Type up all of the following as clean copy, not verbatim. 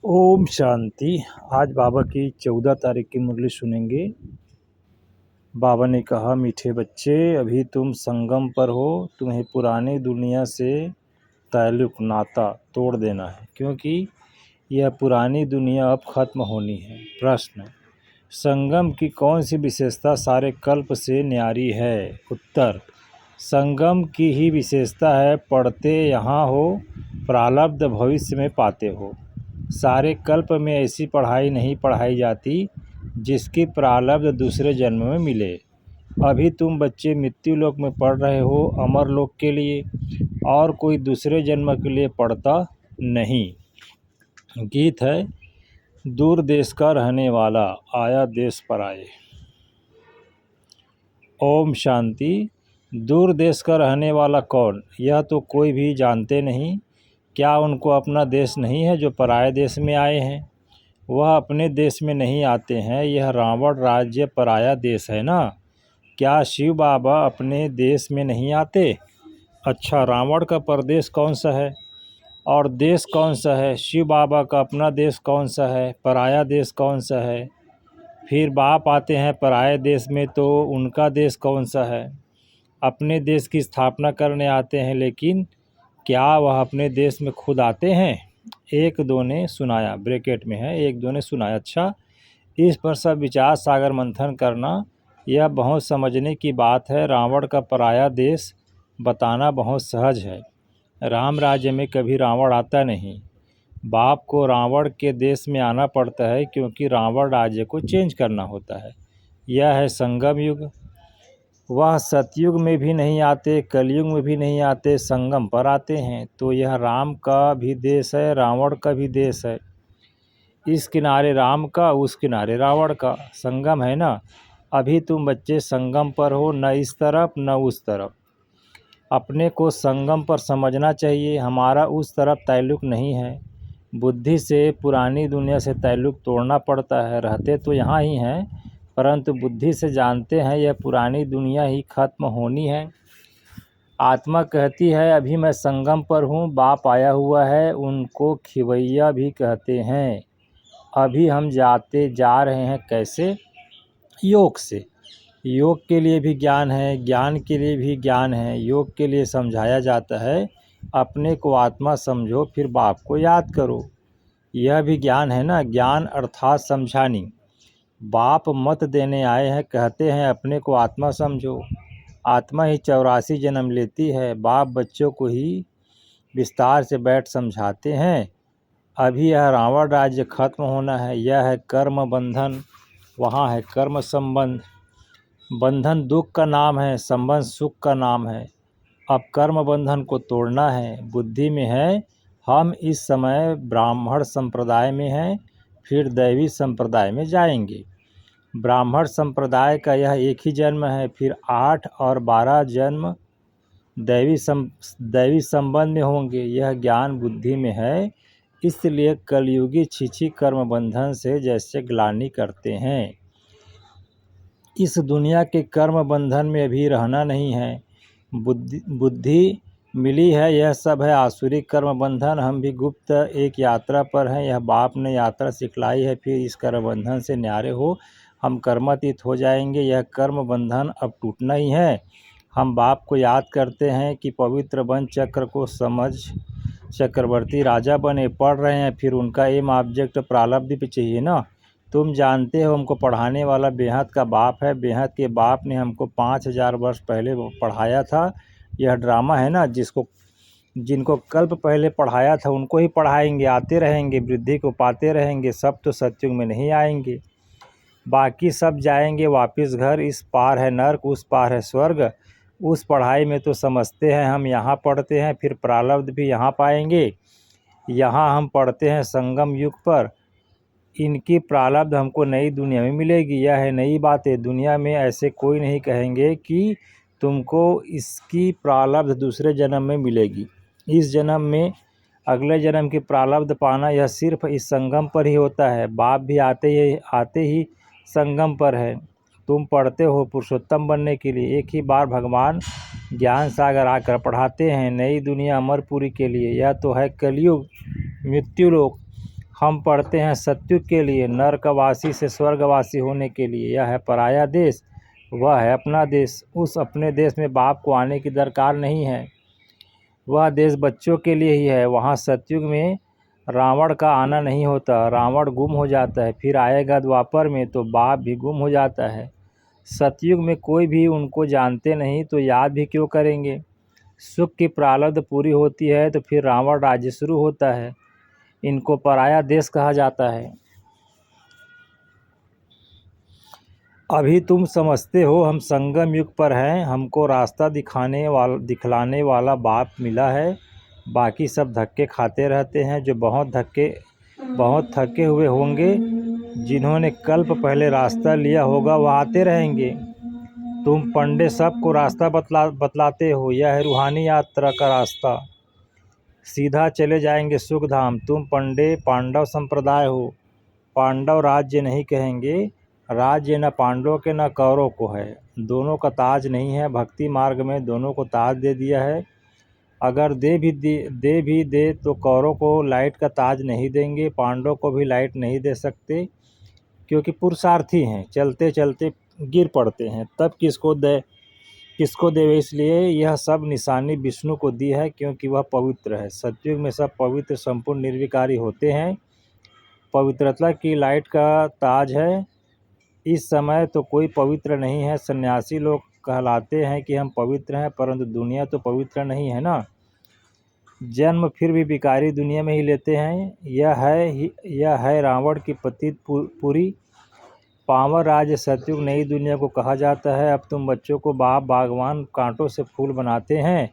ओम शांति। आज बाबा की 14 तारीख की मुरली सुनेंगे। बाबा ने कहा, मीठे बच्चे, अभी तुम संगम पर हो, तुम्हें पुरानी दुनिया से ताल्लुक नाता तोड़ देना है, क्योंकि यह पुरानी दुनिया अब खत्म होनी है। प्रश्न: संगम की कौन सी विशेषता सारे कल्प से न्यारी है? उत्तर: संगम की ही विशेषता है, पढ़ते यहाँ हो, प्रारब्ध भविष्य में पाते हो। सारे कल्प में ऐसी पढ़ाई नहीं पढ़ाई जाती जिसकी प्रारब्ध दूसरे जन्म में मिले। अभी तुम बच्चे मृत्यु लोक में पढ़ रहे हो, अमर लोक के लिए, और कोई दूसरे जन्म के लिए पढ़ता नहीं। गीत है: दूर देश का रहने वाला, आया देश पर आए। ओम शांति। दूर देश का रहने वाला कौन? यह तो कोई भी जानते नहीं। क्या उनको अपना देश नहीं है जो पराये देश में आए हैं? वह अपने देश में नहीं आते हैं। यह रावण राज्य पराया देश है ना। क्या शिव बाबा अपने देश में नहीं आते? अच्छा, रावण का परदेश कौन सा है और देश कौन सा है? शिव बाबा का अपना देश कौन सा है? पराया देश कौन सा है? फिर बाप आते हैं पराये देश में, तो उनका देश कौन सा है? अपने देश की स्थापना करने आते हैं, लेकिन क्या वह अपने देश में खुद आते हैं? एक दो ने सुनाया, ब्रैकेट में है, एक दो ने सुनाया। अच्छा, इस पर सब विचार सागर मंथन करना, यह बहुत समझने की बात है। रावण का पराया देश बताना बहुत सहज है। राम राज्य में कभी रावण आता नहीं। बाप को रावण के देश में आना पड़ता है, क्योंकि रावण राज्य को चेंज करना होता है। यह है संगम युग। वह सतयुग में भी नहीं आते, कलयुग में भी नहीं आते, संगम पर आते हैं। तो यह राम का भी देश है, रावण का भी देश है। इस किनारे राम का, उस किनारे रावण का संगम है ना। अभी तुम बच्चे संगम पर हो, न इस तरफ न उस तरफ। अपने को संगम पर समझना चाहिए। हमारा उस तरफ ताल्लुक नहीं है। बुद्धि से पुरानी दुनिया से ताल्लुक तोड़ना पड़ता है। रहते तो यहाँ ही हैं, परंतु बुद्धि से जानते हैं यह पुरानी दुनिया ही खत्म होनी है। आत्मा कहती है, अभी मैं संगम पर हूँ, बाप आया हुआ है। उनको खिवैया भी कहते हैं। अभी हम जा रहे हैं, कैसे? योग से। योग के लिए भी ज्ञान है, ज्ञान के लिए भी ज्ञान है। योग के लिए समझाया जाता है, अपने को आत्मा समझो, फिर बाप को याद करो। यह भी ज्ञान है ना। ज्ञान अर्थात समझानी। बाप मत देने आए हैं, कहते हैं अपने को आत्मा समझो। आत्मा ही 84 जन्म लेती है। बाप बच्चों को ही विस्तार से बैठ समझाते हैं। अभी यह रावण राज्य खत्म होना है। यह है कर्म बंधन, वहाँ है कर्म संबंध। बंधन दुख का नाम है, संबंध सुख का नाम है। अब कर्म बंधन को तोड़ना है। बुद्धि में है, हम इस समय ब्राह्मण संप्रदाय में हैं, फिर दैवी संप्रदाय में जाएंगे। ब्राह्मण संप्रदाय का यह एक ही जन्म है, फिर 8 और 12 जन्म दैवी संबंध में होंगे। यह ज्ञान बुद्धि में है, इसलिए कलयुगी छिछी कर्म बंधन से जैसे ग्लानि करते हैं। इस दुनिया के कर्म बंधन में अभी रहना नहीं है। बुद्धि मिली है, यह सब है आसुरिक कर्म बंधन। हम भी गुप्त एक यात्रा पर हैं। यह बाप ने यात्रा सिखलाई है, फिर इस कर्म बंधन से न्यारे हो, हम कर्मातीत हो जाएंगे। यह कर्म बंधन अब टूटना ही है। हम बाप को याद करते हैं कि पवित्र वन चक्र को समझ चक्रवर्ती राजा बने। पढ़ रहे हैं, फिर उनका एम ऑब्जेक्ट प्रारब्ध भी चाहिए ना। तुम जानते हो, हमको पढ़ाने वाला बेहद का बाप है। बेहद के बाप ने हमको 5000 वर्ष पहले पढ़ाया था। यह ड्रामा है ना, जिनको कल्प पहले पढ़ाया था उनको ही पढ़ाएंगे। आते रहेंगे, वृद्धि को पाते रहेंगे। सब तो सत्युग में नहीं आएंगे, बाकी सब जाएंगे वापस घर। इस पार है नर्क, उस पार है स्वर्ग। उस पढ़ाई में तो समझते हैं हम यहाँ पढ़ते हैं, फिर प्रारब्ध भी यहाँ पाएंगे। यहाँ हम पढ़ते हैं संगम युग पर। इनकी प्रारब्ध हमको नई दुनिया में मिलेगी। यह है नई बातें। दुनिया में ऐसे कोई नहीं कहेंगे कि तुमको इसकी प्रारब्ध दूसरे जन्म में मिलेगी। इस जन्म में अगले जन्म की प्रारब्ध पाना, यह सिर्फ इस संगम पर ही होता है। बाप भी आते ही संगम पर है। तुम पढ़ते हो पुरुषोत्तम बनने के लिए। एक ही बार भगवान ज्ञान सागर आकर पढ़ाते हैं, नई दुनिया अमरपुरी के लिए। यह तो है कलयुग, मृत्यु लोक। हम पढ़ते हैं सत्युग के लिए, नरकवासी से स्वर्गवासी होने के लिए। यह है पराया देश, वह है अपना देश। उस अपने देश में बाप को आने की दरकार नहीं है, वह देश बच्चों के लिए ही है। वहाँ सत्युग में रावण का आना नहीं होता, रावण गुम हो जाता है। फिर आएगा द्वापर में तो बाप भी गुम हो जाता है। सतयुग में कोई भी उनको जानते नहीं तो याद भी क्यों करेंगे। सुख की प्रारब्ध पूरी होती है तो फिर रावण राज्य शुरू होता है। इनको पराया देश कहा जाता है। अभी तुम समझते हो हम संगम युग पर हैं, हमको रास्ता दिखलाने वाला बाप मिला है। बाकी सब धक्के खाते रहते हैं। जो बहुत थके हुए होंगे, जिन्होंने कल्प पहले रास्ता लिया होगा वह आते रहेंगे। तुम पंडे सबको रास्ता बतलाते हो, यह है रूहानी यात्रा का रास्ता, सीधा चले जाएंगे सुख धाम। तुम पंडे पांडव संप्रदाय हो, पांडव राज्य नहीं कहेंगे। राज्य न पांडवों के न कौरवों को है, दोनों का ताज नहीं है। भक्ति मार्ग में दोनों को ताज दे दिया है। अगर दे भी दे तो कौरवों को लाइट का ताज नहीं देंगे, पांडवों को भी लाइट नहीं दे सकते, क्योंकि पुरुषार्थी हैं, चलते चलते गिर पड़ते हैं। तब किसको देवे। इसलिए यह सब निशानी विष्णु को दी है, क्योंकि वह पवित्र है। सतयुग में सब पवित्र संपूर्ण निर्विकारी होते हैं, पवित्रता की लाइट का ताज है। इस समय तो कोई पवित्र नहीं है। सन्यासी लोग कहलाते हैं कि हम पवित्र हैं, परंतु दुनिया तो पवित्र नहीं है ना। जन्म फिर भी भिखारी दुनिया में ही लेते हैं। यह है रावण की पतित पूरी। पावन राज्य सतयुग नई दुनिया को कहा जाता है। अब तुम बच्चों को बाप बागवान कांटों से फूल बनाते हैं,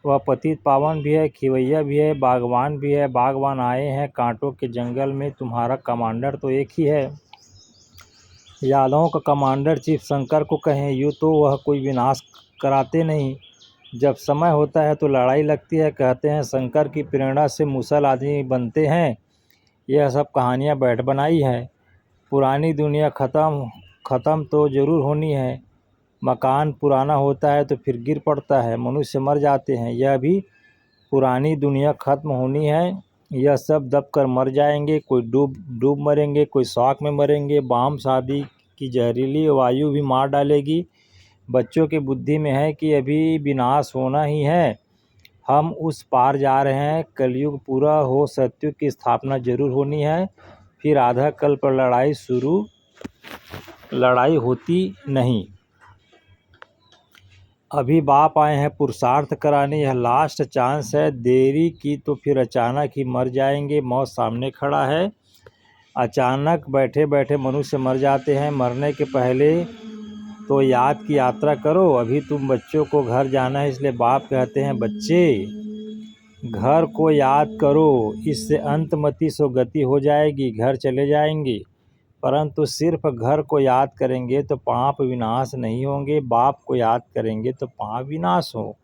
वह पतित पावन भी है, खिवैया भी है, बागवान भी है। बागवान आए हैं कांटों के जंगल में, तुम्हारा कमांडर तो एक ही है। यादवों का कमांडर चीफ शंकर को कहें, यूँ तो वह कोई विनाश कराते नहीं। जब समय होता है तो लड़ाई लगती है। कहते हैं शंकर की प्रेरणा से मुसल आदमी बनते हैं। यह सब कहानियाँ बैठ बनाई है। पुरानी दुनिया ख़त्म तो ज़रूर होनी है। मकान पुराना होता है तो फिर गिर पड़ता है, मनुष्य मर जाते हैं। यह भी पुरानी दुनिया ख़त्म होनी है। यह सब दब कर मर जाएंगे, कोई डूब मरेंगे, कोई शौक में मरेंगे। बाम शादी की जहरीली वायु भी मार डालेगी। बच्चों की बुद्धि में है कि अभी विनाश होना ही है, हम उस पार जा रहे हैं। कलयुग पूरा हो, सतयुग की स्थापना जरूर होनी है। फिर आधा कल पर लड़ाई होती नहीं। अभी बाप आए हैं पुरुषार्थ कराने, यह लास्ट चांस है। देरी की तो फिर अचानक ही मर जाएंगे। मौत सामने खड़ा है। अचानक बैठे बैठे मनुष्य मर जाते हैं। मरने के पहले तो याद की यात्रा करो। अभी तुम बच्चों को घर जाना है, इसलिए बाप कहते हैं बच्चे घर को याद करो, इससे अंतमति सो गति हो जाएगी, घर चले जाएंगे। परंतु सिर्फ घर को याद करेंगे तो पाप विनाश नहीं होंगे, बाप को याद करेंगे तो पाप विनाश हो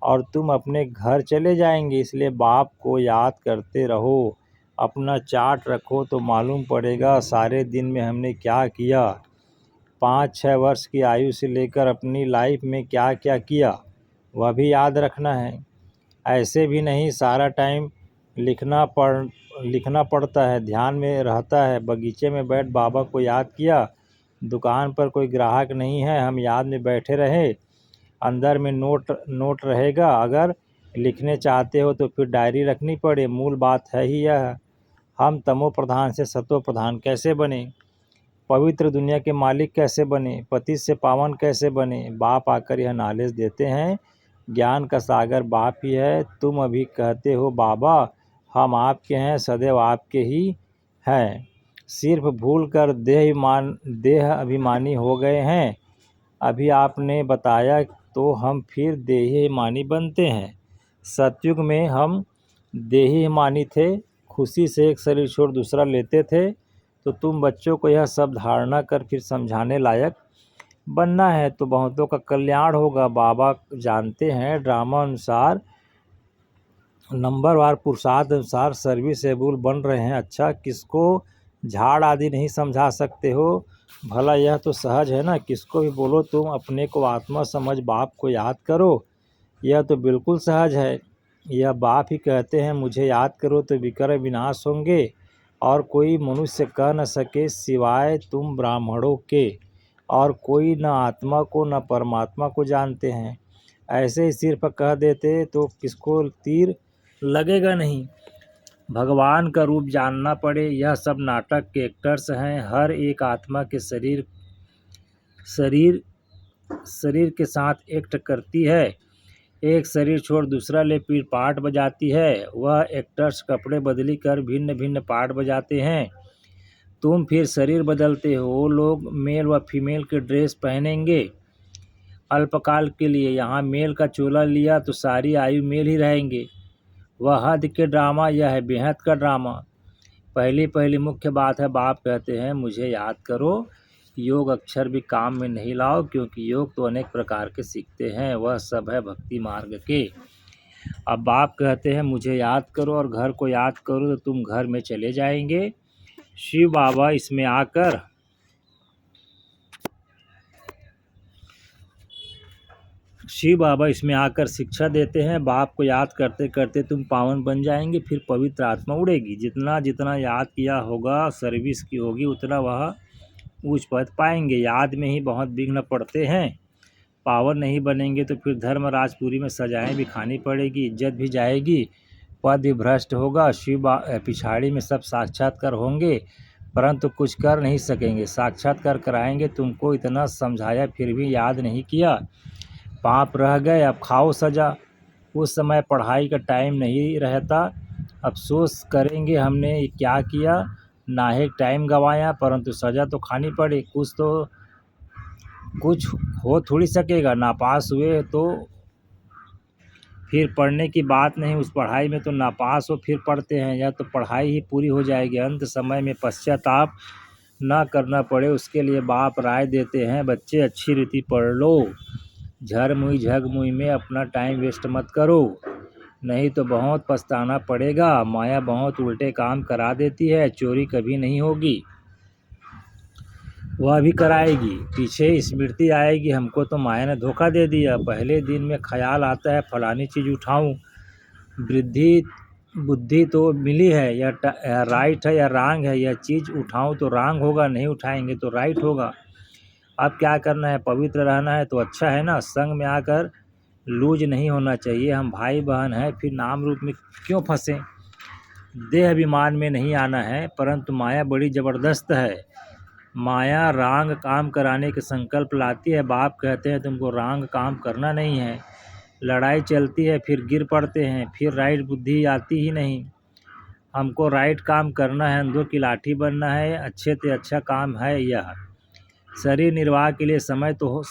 और तुम अपने घर चले जाएंगे। इसलिए बाप को याद करते रहो, अपना चार्ट रखो तो मालूम पड़ेगा सारे दिन में हमने क्या किया। 5-6 वर्ष की आयु से लेकर अपनी लाइफ में क्या क्या किया वह भी याद रखना है। ऐसे भी नहीं सारा टाइम लिखना पड़ता है, ध्यान में रहता है। बगीचे में बैठ बाबा को याद किया, दुकान पर कोई ग्राहक नहीं है, हम याद में बैठे रहे, अंदर में नोट रहेगा। अगर लिखने चाहते हो तो फिर डायरी रखनी पड़े। मूल बात है ही यह, हम तमो प्रधान से सतो प्रधान कैसे बने, पवित्र दुनिया के मालिक कैसे बने, पति से पावन कैसे बने। बाप आकर यह नॉलेज देते हैं। ज्ञान का सागर बाप ही है। तुम अभी कहते हो बाबा हम आपके हैं, सदैव आपके ही हैं, सिर्फ भूल कर देह अभिमानी हो गए हैं। अभी आपने बताया तो हम फिर देहाभिमानी बनते हैं। सतयुग में हम देहाभिमानी थे, खुशी से एक शरीर छोड़ दूसरा लेते थे। तो तुम बच्चों को यह सब धारणा कर फिर समझाने लायक बनना है तो बहुतों का कल्याण होगा। बाबा जानते हैं ड्रामा अनुसार नंबरवार पुरुषार्थ अनुसार सर्विसेबल बन रहे हैं। अच्छा किसको झाड़ आदि नहीं समझा सकते हो, भला यह तो सहज है ना। किसको भी बोलो तुम अपने को आत्मा समझ बाप को याद करो, यह तो बिल्कुल सहज है। यह बाप ही कहते हैं मुझे याद करो तो विकार विनाश होंगे। और कोई मनुष्य कह न सके सिवाय तुम ब्राह्मणों के, और कोई न आत्मा को न परमात्मा को जानते हैं। ऐसे ही सिर्फ कह देते तो किसको तीर लगेगा नहीं। भगवान का रूप जानना पड़े। यह सब नाटक के एक्टर्स हैं। हर एक आत्मा के शरीर के साथ एक्ट करती है। एक शरीर छोड़ दूसरा ले फिर पार्ट बजाती है। वह एक्टर्स कपड़े बदली कर भिन्न भिन्न पार्ट बजाते हैं। तुम फिर शरीर बदलते हो। वो लोग मेल व फीमेल के ड्रेस पहनेंगे अल्पकाल के लिए। यहाँ मेल का चोला लिया तो सारी आयु मेल ही रहेंगे। वह हद के ड्रामा, यह है बेहद का ड्रामा। पहली मुख्य बात है, बाप कहते हैं मुझे याद करो। योग अक्षर भी काम में नहीं लाओ, क्योंकि योग तो अनेक प्रकार के सीखते हैं, वह सब है भक्ति मार्ग के। अब बाप कहते हैं मुझे याद करो, और घर को याद करो तो तुम घर में चले जाएंगे। शिव बाबा इसमें आकर शिक्षा देते हैं। बाप को याद करते करते तुम पावन बन जाएंगे, फिर पवित्र आत्मा उड़ेगी। जितना जितना याद किया होगा, सर्विस की होगी, उतना वह ऊंच पद पाएंगे। याद में ही बहुत विघ्न पड़ते हैं। पावन नहीं बनेंगे तो फिर धर्मराजपुरी में सजाएं भी खानी पड़ेगी, इज्जत भी जाएगी, पद भी भ्रष्ट होगा। पिछाड़ी में सब साक्षात्कार होंगे, परंतु कुछ कर नहीं सकेंगे। साक्षात्कार कराएंगे तुमको, इतना समझाया फिर भी याद नहीं किया। पाप रह गए, अब खाओ सजा। उस समय पढ़ाई का टाइम नहीं रहता। अफसोस करेंगे हमने क्या किया, नाहे टाइम गंवाया, परंतु सज़ा तो खानी पड़ी। कुछ हो थोड़ी सकेगा। नापास हुए तो फिर पढ़ने की बात नहीं। उस पढ़ाई में तो नापास हो फिर पढ़ते हैं, या तो पढ़ाई ही पूरी हो जाएगी। अंत समय में पश्चाताप ना करना पड़े, उसके लिए बाप राय देते हैं, बच्चे अच्छी रीति पढ़ लो। झग मुई में अपना टाइम वेस्ट मत करो, नहीं तो बहुत पछताना पड़ेगा। माया बहुत उल्टे काम करा देती है। चोरी कभी नहीं होगी, वह भी कराएगी। पीछे स्मृति आएगी, हमको तो माया ने धोखा दे दिया। पहले दिन में ख्याल आता है फलानी चीज़ उठाऊं। बुद्धि तो मिली है, या राइट है या रांग है। यह चीज़ उठाऊं तो रांग होगा, नहीं उठाएंगे तो राइट होगा। अब क्या करना है, पवित्र रहना है तो अच्छा है ना। संग में आकर लूज नहीं होना चाहिए। हम भाई बहन हैं, फिर नाम रूप में क्यों फंसें। देह अभिमान में नहीं आना है, परंतु माया बड़ी ज़बरदस्त है। माया रांग काम कराने के संकल्प लाती है। बाप कहते हैं तुमको रांग काम करना नहीं है। लड़ाई चलती है, फिर गिर पड़ते हैं, फिर राइट बुद्धि आती ही नहीं। हमको राइट काम करना है, अंधों की लाठी बनना है। अच्छे से अच्छा काम है यह। शरीर निर्वाह के लिए समय तो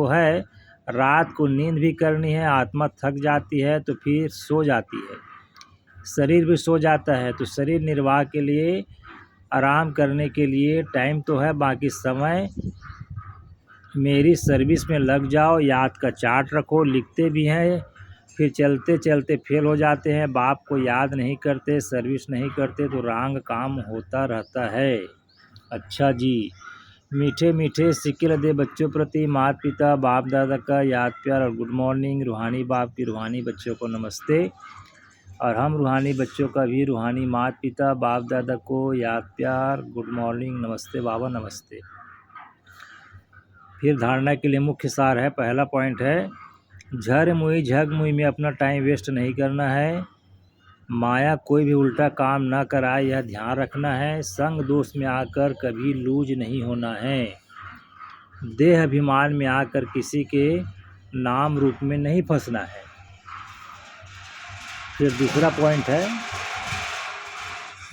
है। रात को नींद भी करनी है। आत्मा थक जाती है तो फिर सो जाती है, शरीर भी सो जाता है। तो शरीर निर्वाह के लिए, आराम करने के लिए टाइम तो है, बाकी समय मेरी सर्विस में लग जाओ। याद का चार्ट रखो, लिखते भी हैं, फिर चलते चलते फेल हो जाते हैं। बाप को याद नहीं करते, सर्विस नहीं करते, तो रांग काम होता रहता है। अच्छा जी, मीठे मीठे सिक्के दे बच्चों प्रति माता पिता बाप दादा का याद प्यार और गुड मॉर्निंग। रूहानी बाप की रूहानी बच्चों को नमस्ते, और हम रूहानी बच्चों का भी रूहानी माता पिता बाप दादा को याद प्यार, गुड मॉर्निंग, नमस्ते बाबा, नमस्ते। फिर धारणा के लिए मुख्य सार है। पहला पॉइंट है, झग मुई में अपना टाइम वेस्ट नहीं करना है। माया कोई भी उल्टा काम ना कराए, यह ध्यान रखना है। संग दोष में आकर कभी लूज नहीं होना है। देह अभिमान में आकर किसी के नाम रूप में नहीं फंसना है। फिर दूसरा पॉइंट है,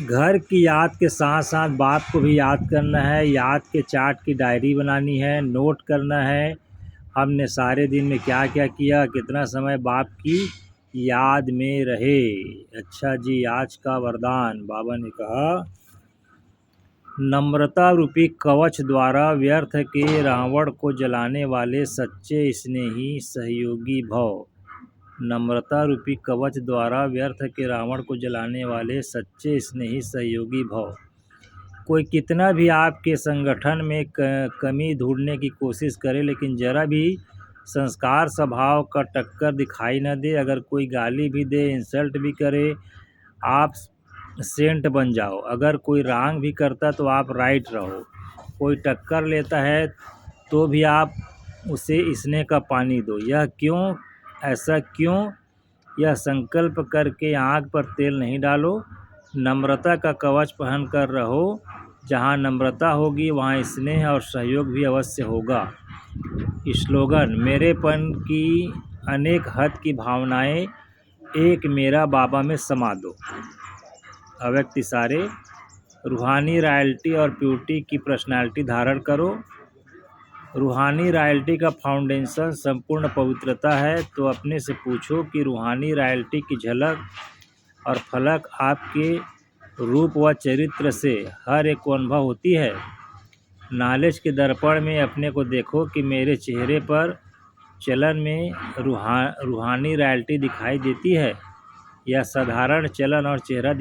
घर की याद के साथ साथ बाप को भी याद करना है। याद के चार्ट की डायरी बनानी है, नोट करना है हमने सारे दिन में क्या क्या किया, कितना समय बाप की याद में रहे। अच्छा जी, आज का वरदान बाबा ने कहा, नम्रता रूपी कवच द्वारा व्यर्थ के रावण को जलाने वाले सच्चे स्नेही सहयोगी भव। नम्रता रूपी कवच द्वारा व्यर्थ के रावण को जलाने वाले सच्चे स्नेही सहयोगी भव। कोई कितना भी आपके संगठन में कमी ढूंढने की कोशिश करे, लेकिन जरा भी संस्कार स्वभाव का टक्कर दिखाई न दे। अगर कोई गाली भी दे, इंसल्ट भी करे, आप सेंट बन जाओ। अगर कोई रॉन्ग भी करता तो आप राइट रहो। कोई टक्कर लेता है तो भी आप उसे स्नेह का पानी दो। यह क्यों, ऐसा क्यों? यह संकल्प करके आँख पर तेल नहीं डालो। नम्रता का कवच पहन कर रहो। जहाँ नम्रता होगी वहाँ स्नेह और सहयोग भी अवश्य होगा। स्लोगन: मेरेपन की अनेक हद की भावनाएं एक मेरा बाबा में समा दो। अव्यक्त इशारे: रूहानी रॉयल्टी और प्योरिटी की पर्सनालिटी धारण करो। रूहानी रॉयल्टी का फाउंडेशन संपूर्ण पवित्रता है। तो अपने से पूछो कि रूहानी रॉयल्टी की झलक और फलक आपके रूप व चरित्र से हर एक को अनुभव होती है। नॉलेज के दर्पण में अपने को देखो कि मेरे चेहरे पर चलन में रूहानी रॉयल्टी दिखाई देती है या साधारण चलन और चेहरा